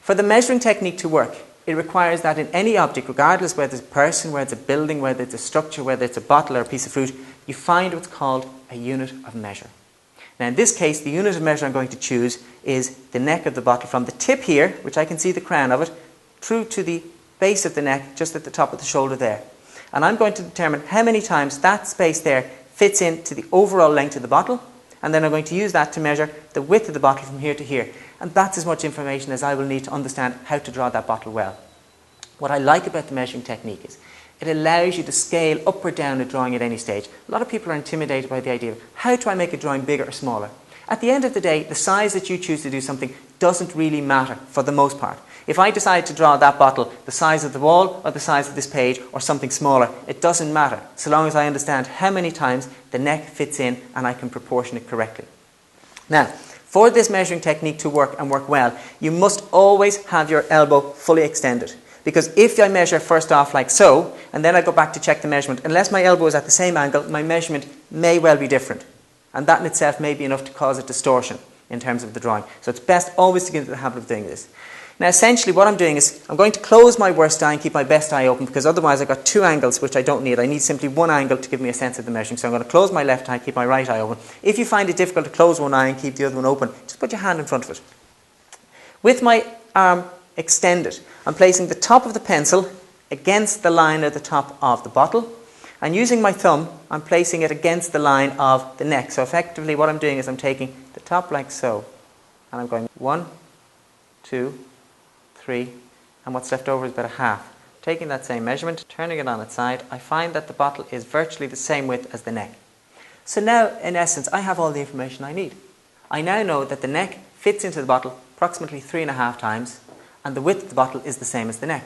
For the measuring technique to work, it requires that in any object, regardless whether it's a person, whether it's a building, whether it's a structure, whether it's a bottle or a piece of fruit, you find what's called a unit of measure. Now in this case, the unit of measure I'm going to choose is the neck of the bottle from the tip here, which I can see the crown of it, through to the base of the neck, just at the top of the shoulder there. And I'm going to determine how many times that space there fits into the overall length of the bottle, and then I'm going to use that to measure the width of the bottle from here to here. And that's as much information as I will need to understand how to draw that bottle well. What I like about the measuring technique is it allows you to scale up or down a drawing at any stage. A lot of people are intimidated by the idea of how do I make a drawing bigger or smaller? At the end of the day, the size that you choose to do something doesn't really matter for the most part. If I decide to draw that bottle the size of the wall or the size of this page or something smaller, it doesn't matter so long as I understand how many times the neck fits in and I can proportion it correctly. Now, for this measuring technique to work and work well, you must always have your elbow fully extended. Because if I measure first off like so, and then I go back to check the measurement, unless my elbow is at the same angle, my measurement may well be different. And that in itself may be enough to cause a distortion in terms of the drawing. So it's best always to get into the habit of doing this. Now essentially what I'm doing is I'm going to close my worst eye and keep my best eye open, because otherwise I've got two angles which I don't need. I need simply one angle to give me a sense of the measuring. So I'm going to close my left eye, keep my right eye open. If you find it difficult to close one eye and keep the other one open, just put your hand in front of it. With my arm extended, I'm placing the top of the pencil against the line at the top of the bottle, and using my thumb I'm placing it against the line of the neck. So effectively what I'm doing is I'm taking the top like so, and I'm going 1, 2, 3, and what's left over is about a half. Taking that same measurement, turning it on its side, I find that the bottle is virtually the same width as the neck. So now in essence I have all the information I need. I now know that the neck fits into the bottle approximately 3.5 times, and the width of the bottle is the same as the neck.